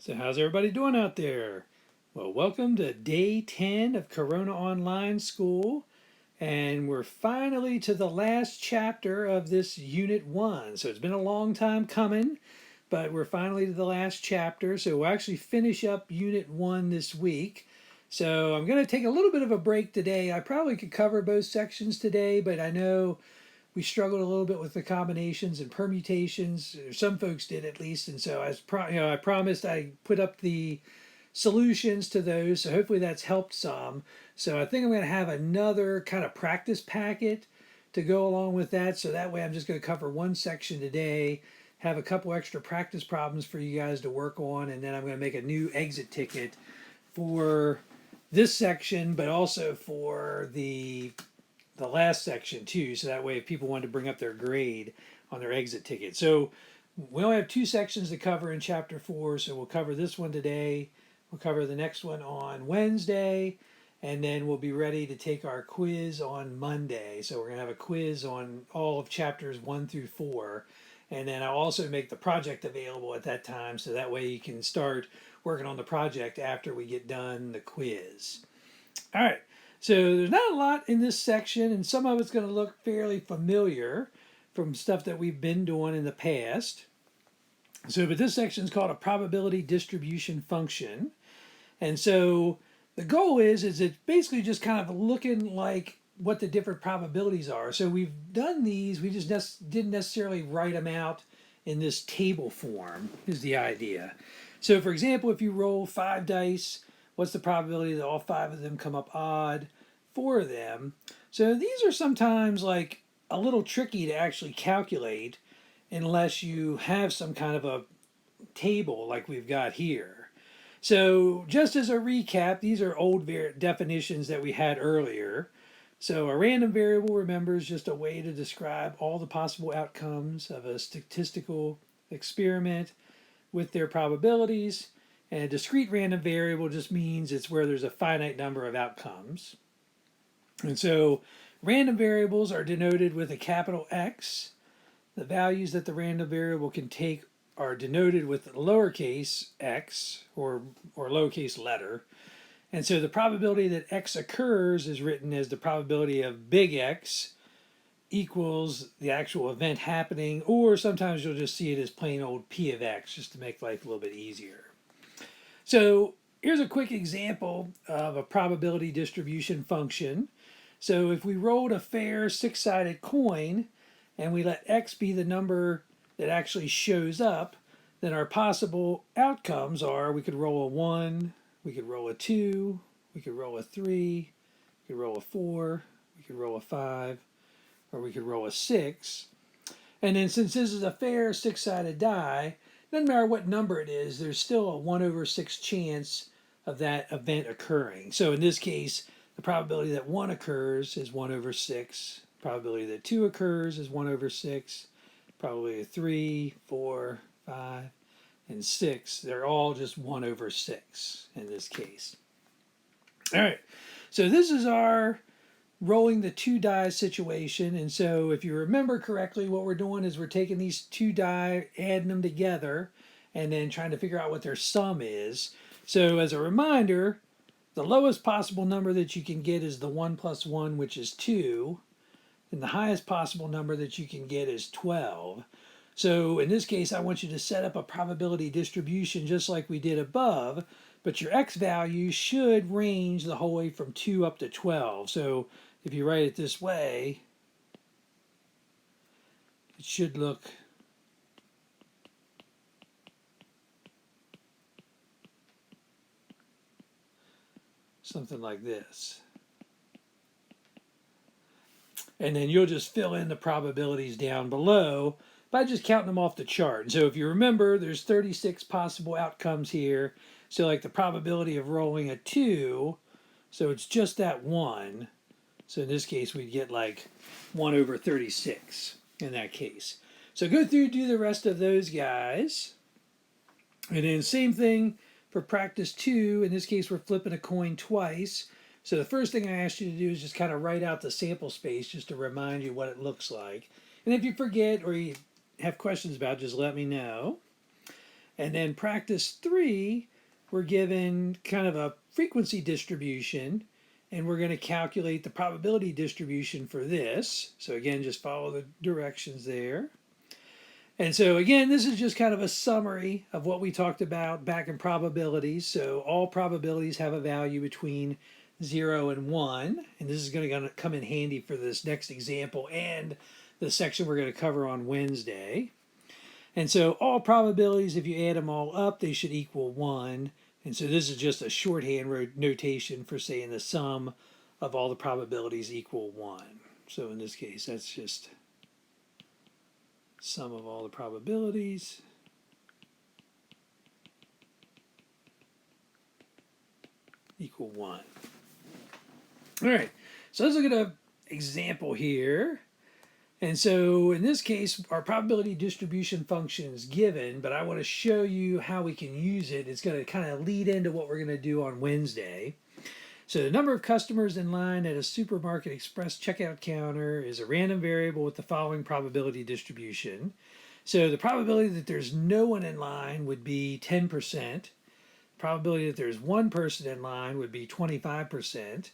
So, how's everybody doing out there? Well, welcome to day 10 of Corona Online School. And we're finally to the last chapter of this Unit 1. So, it's been a long time coming, but we're finally to the last chapter. So, we'll actually finish up Unit 1 this week. So, I'm going to take a little bit of a break today. I probably could cover both sections today, but I know we struggled a little bit with the combinations and permutations. Some folks did at least, and so I promised I put up the solutions to those. So hopefully that's helped some. So I think I'm going to have another kind of practice packet to go along with that. So that way I'm just going to cover one section today, have a couple extra practice problems for you guys to work on, and then I'm going to make a new exit ticket for this section, but also for the last section too, so that way if people wanted to bring up their grade on their exit ticket. So we only have two sections to cover in chapter 4, so we'll cover this one today. We'll cover the next one on Wednesday, and then we'll be ready to take our quiz on Monday. So we're going to have a quiz on all of chapters 1 through 4. And then I'll also make the project available at that time, so that way you can start working on the project after we get done the quiz. All right, so there's not a lot in this section, and some of it's going to look fairly familiar from stuff that we've been doing in the past. So, but this section is called a probability distribution function. And so the goal is it's basically just kind of looking like what the different probabilities are. So we've done these, we just didn't necessarily write them out in this table form, is the idea. So, for example, if you roll 5 dice, what's the probability that all 5 of them come up odd? 4 of them. So these are sometimes like a little tricky to actually calculate unless you have some kind of a table like we've got here. So, just as a recap, these are old definitions that we had earlier. So, a random variable, remember, is just a way to describe all the possible outcomes of a statistical experiment with their probabilities. And a discrete random variable just means it's where there's a finite number of outcomes. And so, random variables are denoted with a capital X. The values that the random variable can take are denoted with lowercase x or lowercase letter. And so the probability that x occurs is written as the probability of big X equals the actual event happening, or sometimes you'll just see it as plain old P of X just to make life a little bit easier. So here's a quick example of a probability distribution function. So if we rolled a fair six-sided coin and we let X be the number that actually shows up, then our possible outcomes are we could roll a 1, we could roll a 2, we could roll a 3, we could roll a 4, we could roll a 5, or we could roll a 6. And then since this is a fair six-sided die, doesn't matter what number it is, there's still a 1 over 6 chance of that event occurring. So in this case, the probability that 1 occurs is 1 over 6. Probability that 2 occurs is 1 over 6. Probability of 3, 4, 5, and 6. They're all just 1 over 6 in this case. All right, so this is our rolling the 2 die situation. And so if you remember correctly, what we're doing is we're taking these 2 die, adding them together, and then trying to figure out what their sum is. So as a reminder, the lowest possible number that you can get is the 1 plus 1, which is 2. And the highest possible number that you can get is 12. So in this case, I want you to set up a probability distribution just like we did above, but your x value should range the whole way from 2 up to 12. So if you write it this way, it should look something like this. And then you'll just fill in the probabilities down below by just counting them off the chart. And so if you remember, there's 36 possible outcomes here. So like the probability of rolling a 2, so it's just that 1. So in this case, we'd get like 1 over 36 in that case. So go through, do the rest of those guys. And then same thing for practice 2. In this case, we're flipping a coin twice. So the first thing I asked you to do is just kind of write out the sample space just to remind you what it looks like. And if you forget or you have questions about it, just let me know. And then practice 3, we're given kind of a frequency distribution, and we're going to calculate the probability distribution for this. So again, just follow the directions there. And so again, this is just kind of a summary of what we talked about back in probabilities. So all probabilities have a value between 0 and 1. And this is going to come in handy for this next example and the section we're going to cover on Wednesday. And so all probabilities, if you add them all up, they should equal 1. And so this is just a shorthand notation for saying the sum of all the probabilities equal 1. So in this case, that's just sum of all the probabilities equal 1. All right, so let's look at an example here. And so in this case, our probability distribution function is given, but I want to show you how we can use it. It's going to kind of lead into what we're going to do on Wednesday. So the number of customers in line at a supermarket express checkout counter is a random variable with the following probability distribution. So the probability that there's no one in line would be 10%. Probability that there's one person in line would be 25%.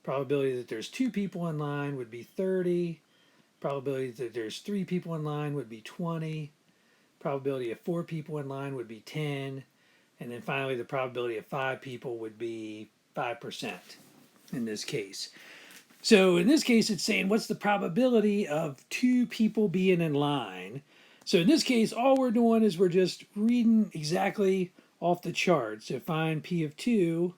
Probability that there's 2 people in line would be 30. Probability that there's 3 people in line would be 20. Probability of 4 people in line would be 10. And then finally, the probability of 5 people would be 5% in this case. So in this case, it's saying what's the probability of 2 people being in line. So in this case, all we're doing is we're just reading exactly off the chart. So find P of 2.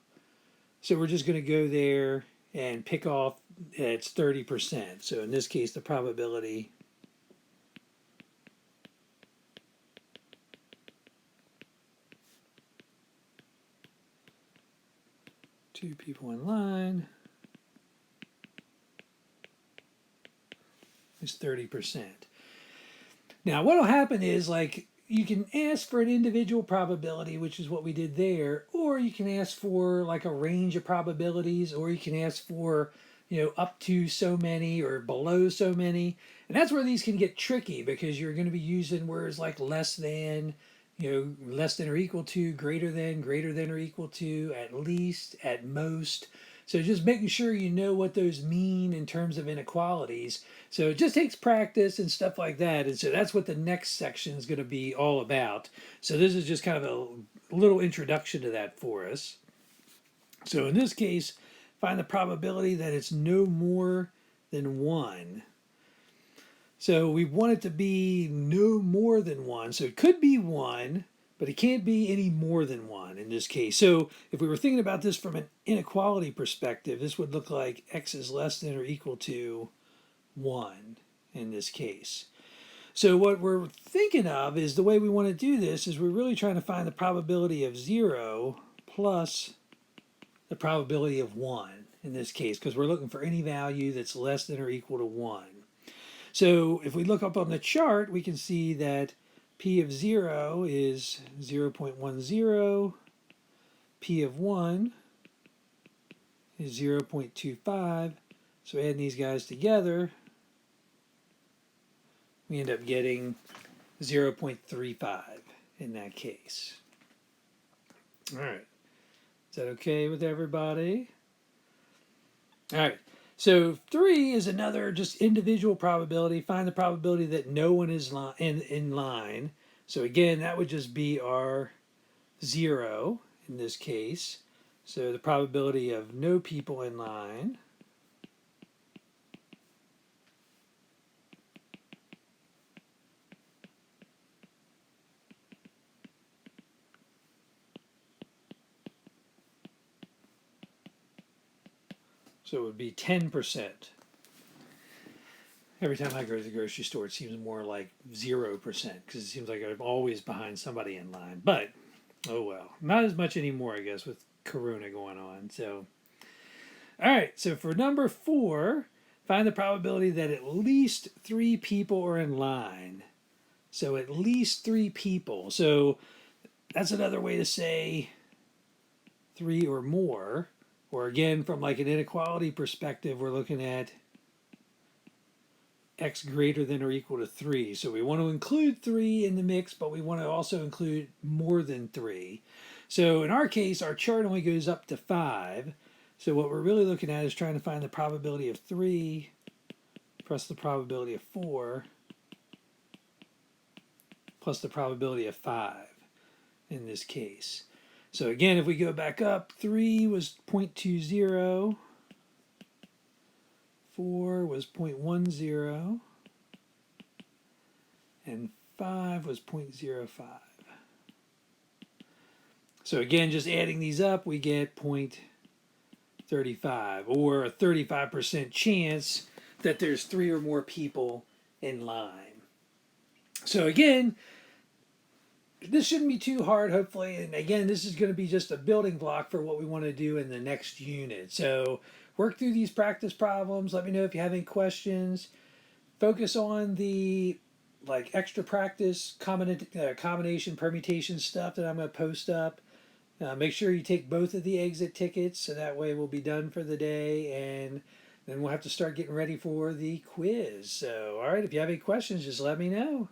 So we're just going to go there and pick off, it's 30%. So in this case, the probability two people in line is 30%. Now, what will happen is, like, you can ask for an individual probability, which is what we did there, or you can ask for like a range of probabilities, or you can ask for, up to so many or below so many. And that's where these can get tricky, because you're going to be using words like less than, less than or equal to, greater than or equal to, at least, at most. So just making sure you know what those mean in terms of inequalities. So it just takes practice and stuff like that. And so that's what the next section is going to be all about. So this is just kind of a little introduction to that for us. So in this case, find the probability that it's no more than 1. So we want it to be no more than 1. So it could be 1, but it can't be any more than 1 in this case. So if we were thinking about this from an inequality perspective, this would look like x is less than or equal to 1 in this case. So what we're thinking of is the way we want to do this is we're really trying to find the probability of 0 plus the probability of 1 in this case, because we're looking for any value that's less than or equal to 1. So if we look up on the chart, we can see that P of 0 is 0.10, P of 1 is 0.25. So adding these guys together, we end up getting 0.35 in that case. All right. Is that okay with everybody? All right. So 3 is another just individual probability. Find the probability that no one is in line. So again, that would just be our 0 in this case. So the probability of no people in line. So it would be 10%. Every time I go to the grocery store, it seems more like 0%, because it seems like I'm always behind somebody in line. But, oh well. Not as much anymore, I guess, with Corona going on. So, all right. So for number 4, find the probability that at least 3 people are in line. So at least 3 people. So that's another way to say 3 or more. Or again, from like an inequality perspective, we're looking at x greater than or equal to 3. So we want to include 3 in the mix, but we want to also include more than 3. So in our case, our chart only goes up to 5. So what we're really looking at is trying to find the probability of 3 plus the probability of 4 plus the probability of 5 in this case. So again, if we go back up, 3 was 0.20, 4 was 0.10, and 5 was 0.05. So again, just adding these up, we get 0.35, or a 35% chance that there's 3 or more people in line. So again, this shouldn't be too hard, hopefully. And again, this is going to be just a building block for what we want to do in the next unit. So work through these practice problems. Let me know if you have any questions. Focus on the extra practice combination permutation stuff that I'm going to post up. Make sure you take both of the exit tickets so that way we'll be done for the day, and then we'll have to start getting ready for the quiz. So, all right, if you have any questions, just let me know.